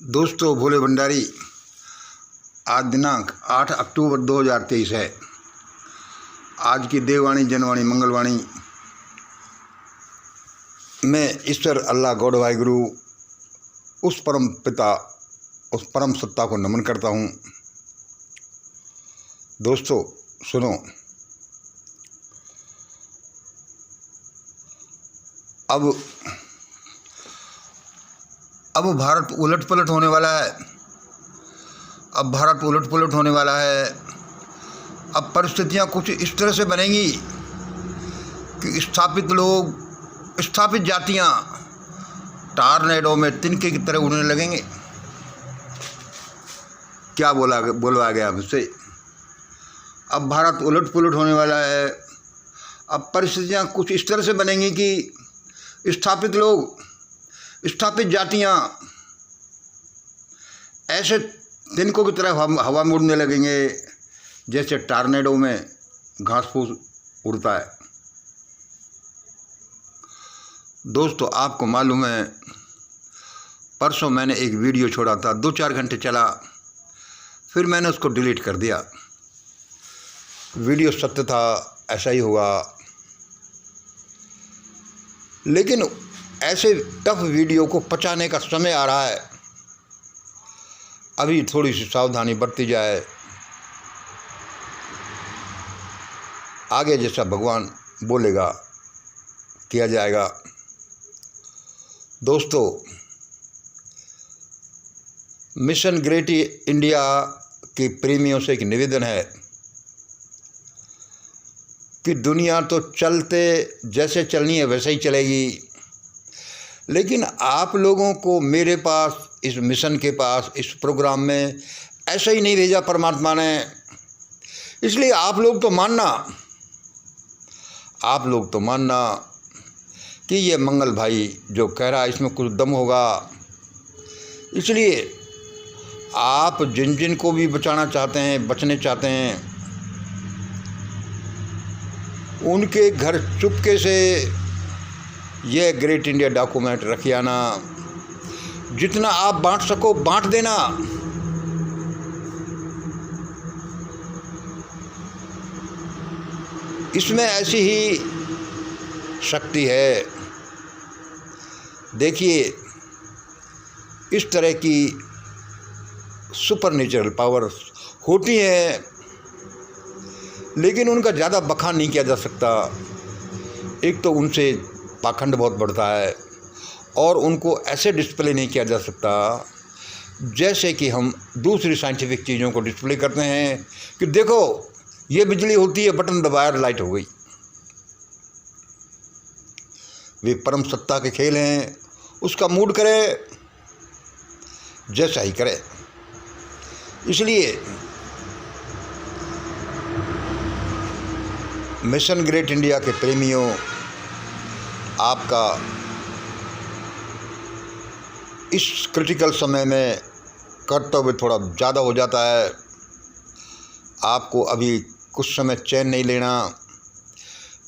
दोस्तों, भोले भंडारी। आज दिनांक 8 अक्टूबर 2023 है। आज की देववाणी, जनवाणी, मंगलवाणी में ईश्वर अल्लाह गॉड वाहिगुरु उस परम पिता, उस परम सत्ता को नमन करता हूँ। दोस्तों सुनो, अब भारत उलट पलट होने वाला है। भारत उलट पलट होने वाला है। अब परिस्थितियाँ कुछ इस तरह से बनेंगी कि स्थापित लोग, स्थापित जातियाँ टारनेडो में तिनके की तरह उड़ने लगेंगे। क्या बोलवा गया मुझसे। अब भारत उलट पुलट होने वाला है। अब परिस्थितियाँ कुछ इस तरह से बनेंगी कि स्थापित लोग, स्थापित जातियाँ ऐसे तिनकों की तरह हवा में उड़ने लगेंगे जैसे टारनेडो में घास फूस उड़ता है। दोस्तों, आपको मालूम है, परसों मैंने एक वीडियो छोड़ा था, 2-4 घंटे चला, फिर मैंने उसको डिलीट कर दिया। वीडियो सत्य था, ऐसा ही होगा। लेकिन ऐसे टफ वीडियो को पचाने का समय आ रहा है। अभी थोड़ी सी सावधानी बरती जाए, आगे जैसा भगवान बोलेगा किया जाएगा। दोस्तों, मिशन ग्रेट इंडिया के प्रेमियों से एक निवेदन है कि दुनिया तो चलते जैसे चलनी है वैसे ही चलेगी, लेकिन आप लोगों को मेरे पास, इस मिशन के पास, इस प्रोग्राम में ऐसा ही नहीं भेजा परमात्मा ने। इसलिए आप लोग तो मानना कि ये मंगल भाई जो कह रहा है इसमें कुछ दम होगा। इसलिए आप जिन जिन को भी बचाना चाहते हैं, बचने चाहते हैं, उनके घर चुपके से यह ग्रेट इंडिया डॉक्यूमेंट रखिए आना। जितना आप बांट सको बांट देना। इसमें ऐसी ही शक्ति है। देखिए, इस तरह की सुपर नेचुरल पावर होती हैं, लेकिन उनका ज़्यादा बखान नहीं किया जा सकता। एक तो उनसे पाखंड बहुत बढ़ता है, और उनको ऐसे डिस्प्ले नहीं किया जा सकता जैसे कि हम दूसरी साइंटिफिक चीज़ों को डिस्प्ले करते हैं कि देखो ये बिजली होती है, बटन दबाया लाइट हो गई। वे परम सत्ता के खेल हैं। उसका मूड करे जैसा ही करे। इसलिए मिशन ग्रेट इंडिया के प्रेमियों, आपका इस क्रिटिकल समय में कर्तव्य थोड़ा ज़्यादा हो जाता है। आपको अभी कुछ समय चैन नहीं लेना।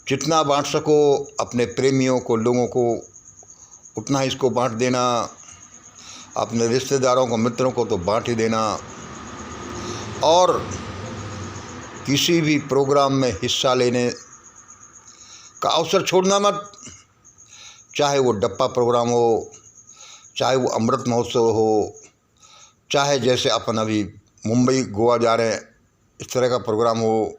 जितना बांट सको अपने प्रेमियों को, लोगों को, उतना ही इसको बांट देना। अपने रिश्तेदारों को, मित्रों को तो बांट ही देना। और किसी भी प्रोग्राम में हिस्सा लेने का अवसर छोड़ना मत। चाहे वो डप्पा प्रोग्राम हो, चाहे वो अमृत महोत्सव हो, चाहे जैसे अपन अभी मुंबई गोवा जा रहे हैं इस तरह का प्रोग्राम हो,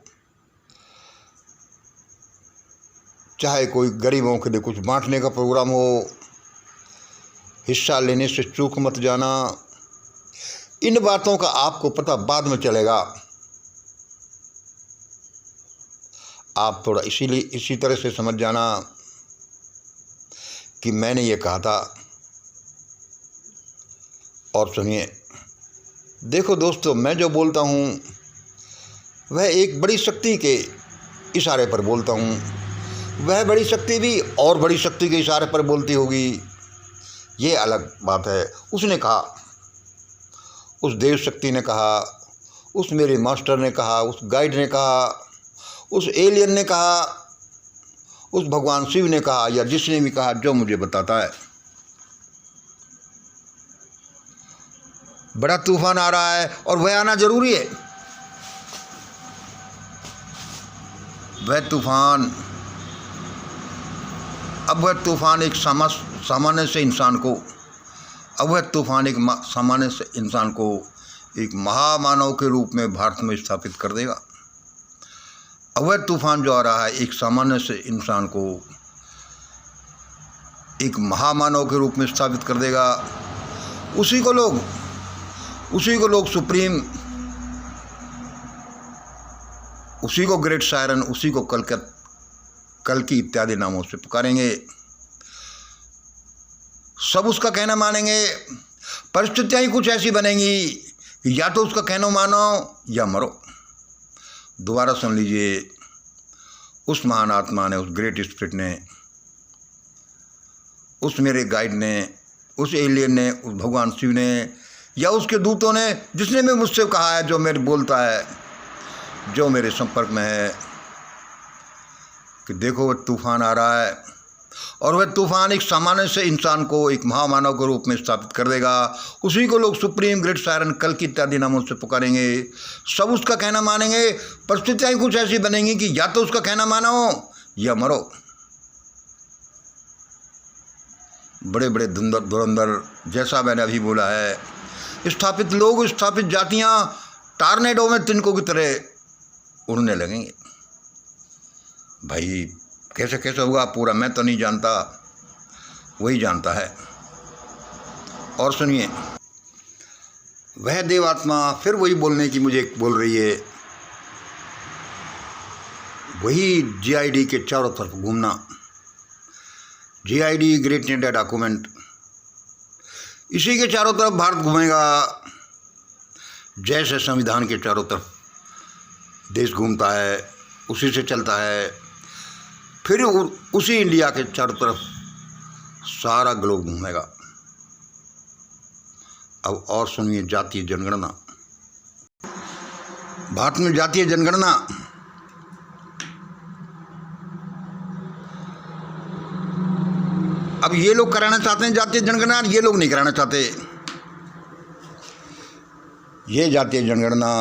चाहे कोई गरीबों के लिए कुछ बांटने का प्रोग्राम हो, हिस्सा लेने से चूक मत जाना। इन बातों का आपको पता बाद में चलेगा। आप थोड़ा इसी तरह से समझ जाना कि मैंने ये कहा था। और सुनिए, देखो दोस्तों, मैं जो बोलता हूँ वह एक बड़ी शक्ति के इशारे पर बोलता हूँ। वह बड़ी शक्ति भी और बड़ी शक्ति के इशारे पर बोलती होगी, ये अलग बात है। उसने कहा, उस देव शक्ति ने कहा, उस मेरे मास्टर ने कहा, उस गाइड ने कहा, उस एलियन ने कहा, उस भगवान शिव ने कहा, या जिसने भी कहा, जो मुझे बताता है। बड़ा तूफान आ रहा है और वह आना ज़रूरी है। वह तूफान एक सामान्य से इंसान को सामान्य से इंसान को एक महामानव के रूप में भारत में स्थापित कर देगा। अब वह तूफान जो आ रहा है एक सामान्य से इंसान को एक महामानव के रूप में स्थापित कर देगा। उसी को लोग सुप्रीम, उसी को ग्रेट सायरन, उसी को कल्कि इत्यादि नामों से पुकारेंगे। सब उसका कहना मानेंगे। परिस्थितियाँ ही कुछ ऐसी बनेंगी कि या तो उसका कहना मानो या मरो। दोबारा सुन लीजिए, उस महान आत्मा ने, उस ग्रेट स्पिरिट ने, उस मेरे गाइड ने, उस एलियन ने, उस भगवान शिव ने या उसके दूतों ने, जिसने भी मुझसे कहा है, जो मेरे बोलता है, जो मेरे संपर्क में है, कि देखो वह तूफान आ रहा है और वह तूफान एक सामान्य से इंसान को एक महामानव के रूप में स्थापित कर देगा। उसी को लोग सुप्रीम, ग्रेट सायरन, कल्कि इत्यादि नामों से पुकारेंगे। सब उसका कहना मानेंगे। परिस्थितियाँ कुछ ऐसी बनेंगी कि या तो उसका कहना मानो या मरो। बड़े बड़े धुरंधर, जैसा मैंने अभी बोला है, स्थापित लोग, स्थापित जातियाँ टार्नेडो में तिनकों की तरह उड़ने लगेंगे। भाई कैसे कैसे होगा पूरा मैं तो नहीं जानता, वही जानता है। और सुनिए, वह देवात्मा फिर वही बोलने की मुझे बोल रही है, वही GID के चारों तरफ घूमना। GID, ग्रेट इंडिया डॉक्यूमेंट, इसी के चारों तरफ भारत घूमेगा, जैसे संविधान के चारों तरफ देश घूमता है, उसी से चलता है। फिर उसी इंडिया के चारों तरफ सारा ग्लोब घूमेगा। अब और सुनिए, जातीय जनगणना। भारत में जातीय जनगणना अब ये लोग कराना चाहते हैं जातीय जनगणना, ये लोग नहीं कराना चाहते। ये जातीय जनगणना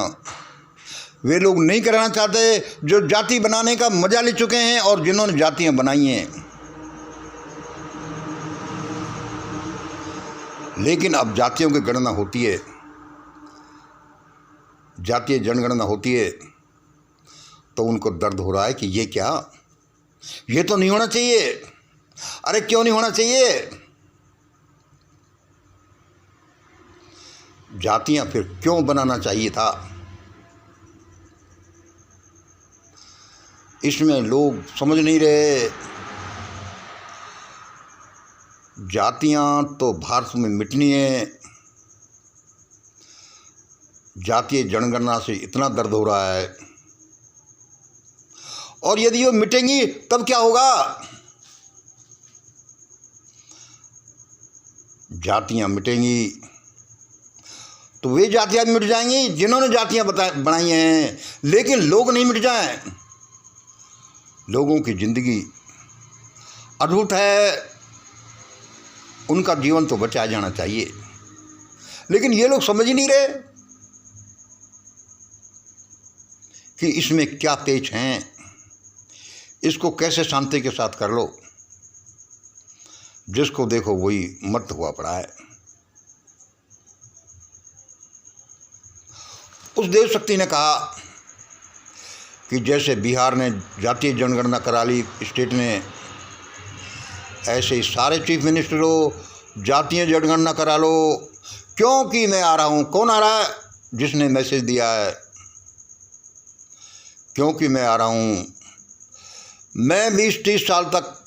वे लोग नहीं कराना चाहते जो जाति बनाने का मजा ले चुके हैं और जिन्होंने जातियां बनाई हैं। लेकिन अब जातियों की गणना होती है, जातीय जनगणना होती है, तो उनको दर्द हो रहा है कि ये क्या, ये तो नहीं होना चाहिए। अरे क्यों नहीं होना चाहिए? जातियां फिर क्यों बनाना चाहिए था? इसमें लोग समझ नहीं रहे। जातियां तो भारत में मिटनी है। जातीय जनगणना से इतना दर्द हो रहा है, और यदि वो मिटेंगी तब क्या होगा? जातियां मिटेंगी तो वे जातियां मिट जाएंगी जिन्होंने जातियां बनाई हैं। लेकिन लोग नहीं मिट जाएं। लोगों की जिंदगी अद्भुत है, उनका जीवन तो बचाया जाना चाहिए। लेकिन ये लोग समझ ही नहीं रहे कि इसमें क्या पेच हैं, इसको कैसे शांति के साथ कर लो। जिसको देखो वही मत हुआ पड़ा है। उस देव शक्ति ने कहा कि जैसे बिहार ने जातीय जनगणना करा ली स्टेट ने, ऐसे ही सारे चीफ मिनिस्टरों जातीय जनगणना करा लो, क्योंकि मैं आ रहा हूँ। कौन आ रहा है? जिसने मैसेज दिया है, क्योंकि मैं आ रहा हूँ। मैं 20-30 साल तक,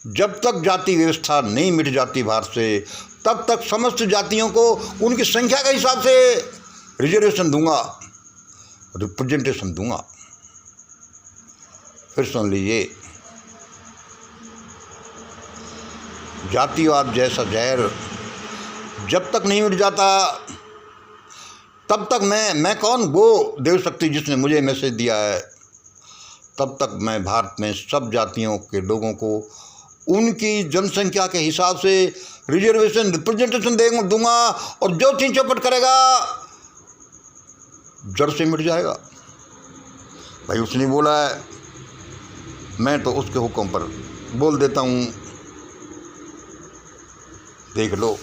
जब तक जाति व्यवस्था नहीं मिट जाती भारत से, तब तक समस्त जातियों को उनकी संख्या के हिसाब से रिजर्वेशन दूंगा, रिप्रेजेंटेशन दूंगा। फिर सुन लीजिए, जातिवाद जैसा जहर जब तक नहीं मिट जाता, तब तक मैं कौन? वो देव शक्ति जिसने मुझे मैसेज दिया है, तब तक मैं भारत में सब जातियों के लोगों को उनकी जनसंख्या के हिसाब से रिजर्वेशन रिप्रेजेंटेशन दूंगा और जो चीन चौपट करेगा जड़ से मिट जाएगा। भाई उसने बोला है, मैं तो उसके हुक्म पर बोल देता हूँ, देख लो।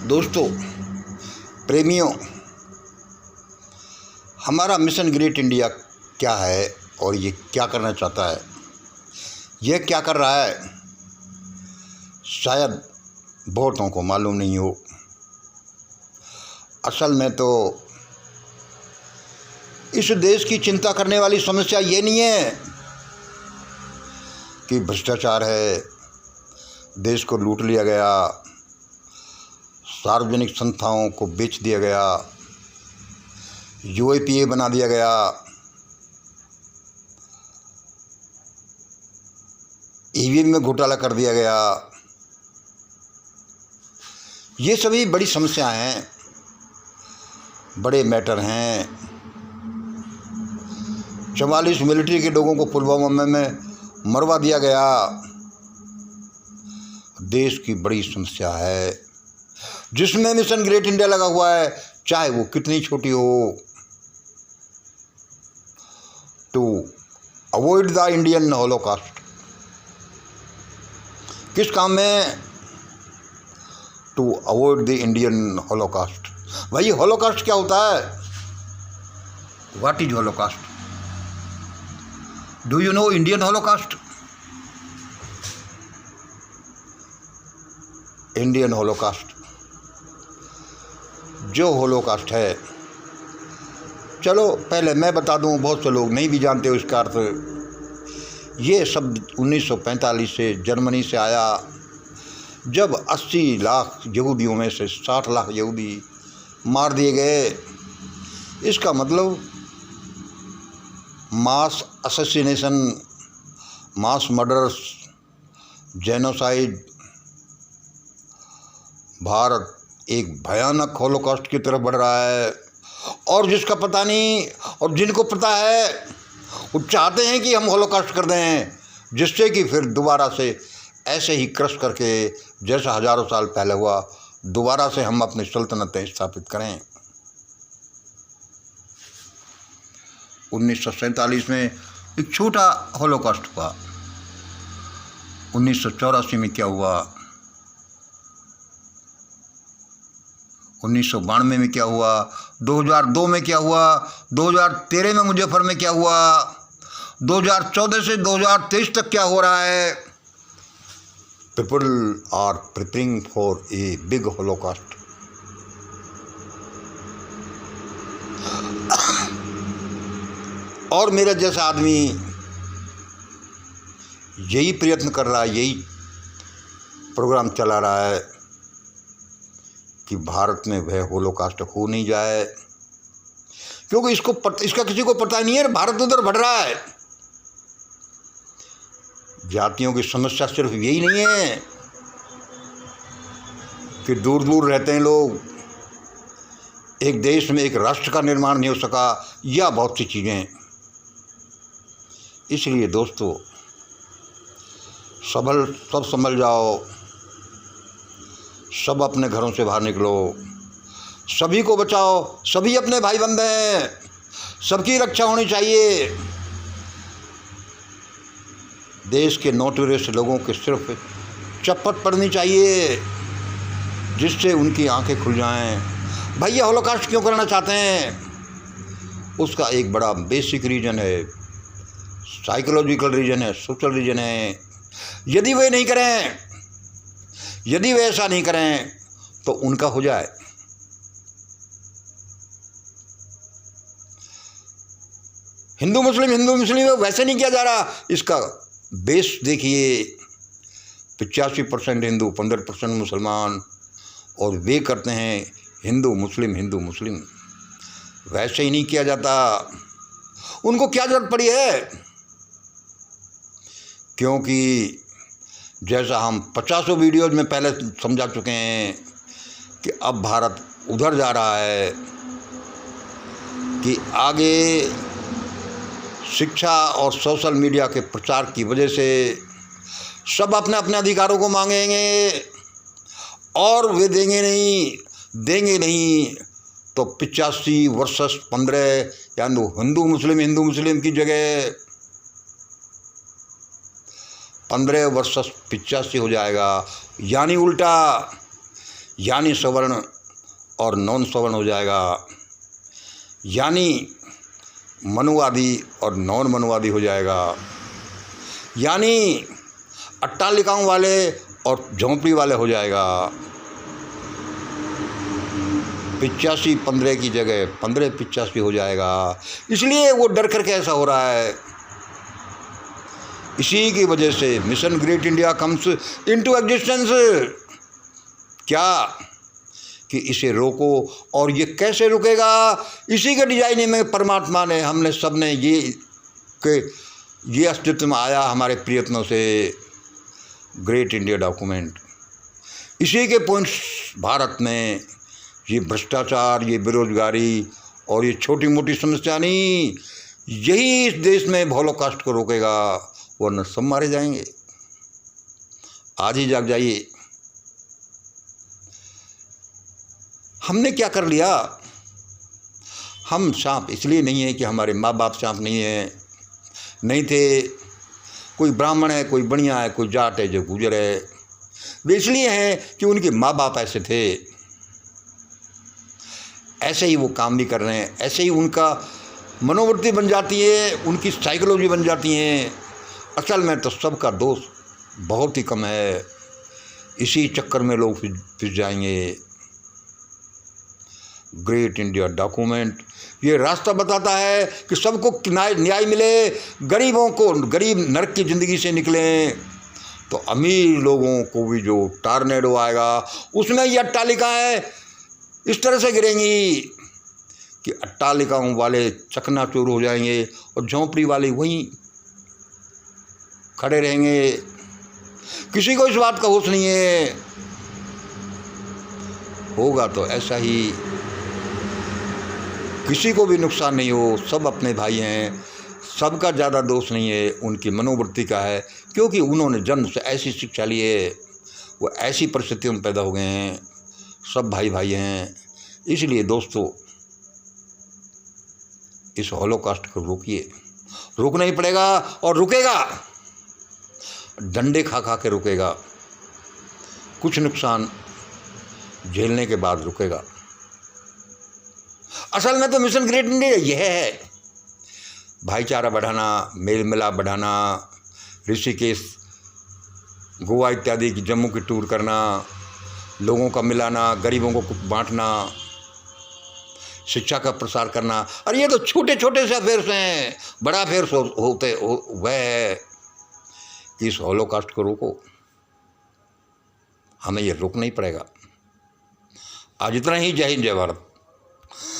दोस्तों, प्रेमियों, हमारा मिशन ग्रेट इंडिया क्या है और ये क्या करना चाहता है, यह क्या कर रहा है, शायद बहुतों को मालूम नहीं हो। असल में तो इस देश की चिंता करने वाली समस्या ये नहीं है कि भ्रष्टाचार है, देश को लूट लिया गया, सार्वजनिक संस्थाओं को बेच दिया गया, यूएपीए बना दिया गया, ईवीएम में घोटाला कर दिया गया। ये सभी बड़ी समस्याएं हैं, बड़े मैटर हैं। 44 मिलिट्री के लोगों को पुलवामा में मरवा दिया गया, देश की बड़ी समस्या है जिसमें मिशन ग्रेट इंडिया लगा हुआ है, चाहे वो कितनी छोटी हो। To avoid the Indian holocaust, किस काम में? To avoid the Indian holocaust. भाई हॉलोकॉस्ट क्या होता है? What is holocaust? Do you know Indian holocaust? Indian holocaust, जो हॉलोकॉस्ट है, चलो पहले मैं बता दूं, बहुत से लोग नहीं भी जानते हो इसका अर्थ। ये शब्द 1945 से जर्मनी से आया, जब 80 लाख यहूदियों में से 60 लाख यहूदी मार दिए गए। इसका मतलब मास असैसिनेशन, मास मर्डर्स, जेनोसाइड। भारत एक भयानक हॉलोकॉस्ट की तरफ बढ़ रहा है, और जिसका पता नहीं और जिनको पता है वो चाहते हैं कि हम हॉलोकॉस्ट कर दें, जिससे कि फिर दोबारा से ऐसे ही क्रश करके, जैसा हज़ारों साल पहले हुआ, दोबारा से हम अपनी सल्तनतें स्थापित करें। 1947 में एक छोटा हॉलोकॉस्ट हुआ। 1984 में क्या हुआ? 1992 में क्या हुआ? 2002 में क्या हुआ? 2013 में मुजफ्फर में क्या हुआ? 2014 से 2023 तक क्या हो रहा है? People are preparing for a big holocaust. और मेरा जैसा आदमी यही प्रयत्न कर रहा है, यही प्रोग्राम चला रहा है कि भारत में वह हॉलोकॉस्ट हो नहीं जाए, क्योंकि इसका किसी को पता नहीं है। भारत उधर बढ़ रहा है। जातियों की समस्या सिर्फ यही नहीं है कि दूर दूर रहते हैं लोग, एक देश में एक राष्ट्र का निर्माण नहीं हो सका, या बहुत सी चीज़ें। इसलिए दोस्तों, सब संभल जाओ, सब अपने घरों से बाहर निकलो, सभी को बचाओ, सभी अपने भाई बंधे हैं, सबकी रक्षा होनी चाहिए। देश के नोटोरियस लोगों के सिर्फ चप्पट पड़नी चाहिए, जिससे उनकी आंखें खुल जाएं। भैया हॉलोकॉस्ट क्यों करना चाहते हैं? उसका एक बड़ा बेसिक रीज़न है, साइकोलॉजिकल रीज़न है, सोशल रीज़न है। यदि वे नहीं करें, यदि वे ऐसा नहीं करें तो उनका हो जाए। हिंदू मुस्लिम वैसे नहीं किया जा रहा। इसका बेस देखिए, 85% हिंदू, 15% मुसलमान, और वे करते हैं हिंदू मुस्लिम। वैसे ही नहीं किया जाता। उनको क्या जरूरत पड़ी है? क्योंकि जैसा हम 50 वीडियोज़ में पहले समझा चुके हैं कि अब भारत उधर जा रहा है कि आगे शिक्षा और सोशल मीडिया के प्रचार की वजह से सब अपने अपने अधिकारों को मांगेंगे और वे देंगे नहीं तो 85 वर्सेस 15 यानी हिंदू मुस्लिम की जगह 15 वर्सेस 85 हो जाएगा, यानी उल्टा, यानी सवर्ण और नॉन सवर्ण हो जाएगा, यानी मनुवादी और नॉन मनुवादी हो जाएगा, यानी अट्टालिकाओं वाले और झोंपड़ी वाले हो जाएगा। 85-15 की जगह 15-85 हो जाएगा। इसलिए वो डर करके ऐसा हो रहा है। इसी की वजह से mission great India comes into existence. क्या कि इसे रोको, और ये कैसे रुकेगा? इसी के डिजाइनिंग में परमात्मा ने, हमने सब ने ये अस्तित्व में आया हमारे प्रयत्नों से ग्रेट इंडिया डॉक्यूमेंट। इसी के पॉइंट्स भारत में ये भ्रष्टाचार, ये बेरोजगारी और ये छोटी मोटी समस्या नहीं, यही इस देश में हॉलोकॉस्ट को रोकेगा, वरना सब मारे जाएंगे। आज ही जाग जाइए। हमने क्या कर लिया? हम सांप इसलिए नहीं है कि हमारे माँ बाप सांप नहीं थे। कोई ब्राह्मण है, कोई बढ़िया है, कोई जाट है जो गुजर है, वे इसलिए हैं कि उनके माँ बाप ऐसे थे। ऐसे ही वो काम भी कर रहे हैं, ऐसे ही उनका मनोवृत्ति बन जाती है, उनकी साइकोलॉजी बन जाती है। असल में तो सबका दोष बहुत ही कम है। इसी चक्कर में लोग फिर जाएंगे। ग्रेट इंडिया डॉक्यूमेंट ये रास्ता बताता है कि सबको न्याय मिले, गरीब नरक की ज़िंदगी से निकलें, तो अमीर लोगों को भी जो टार्नेडो आएगा उसमें ये अट्टालिकाएँ इस तरह से गिरेंगी कि अट्टालिकाओं वाले चकनाचूर हो जाएंगे और झोंपड़ी वाले वहीं खड़े रहेंगे। किसी को इस बात का होश नहीं है। होगा तो ऐसा ही, किसी को भी नुकसान नहीं हो, सब अपने भाई हैं, सबका ज़्यादा दोष नहीं है, उनकी मनोवृत्ति का है, क्योंकि उन्होंने जन्म से ऐसी शिक्षा ली है, वो ऐसी परिस्थितियों में पैदा हो गए हैं, सब भाई हैं। इसलिए दोस्तों इस हॉलोकॉस्ट को रोकिए, रोकना ही पड़ेगा और रुकेगा, डंडे खा के रुकेगा, कुछ नुकसान झेलने के बाद रुकेगा। असल में तो मिशन ग्रेट इंडिया यह है, भाईचारा बढ़ाना, मेल मिलाप बढ़ाना, ऋषिकेश, गोवा इत्यादि की जम्मू की टूर करना, लोगों का मिलाना, गरीबों को बांटना, शिक्षा का प्रसार करना। और ये तो छोटे छोटे से अफेयर्स हैं, बड़ा अफेयर्स वह है कि इस हॉलोकॉस्ट को रोको। हमें ये रोकना ही पड़ेगा। आज इतना ही। जय हिंद, जय भारत।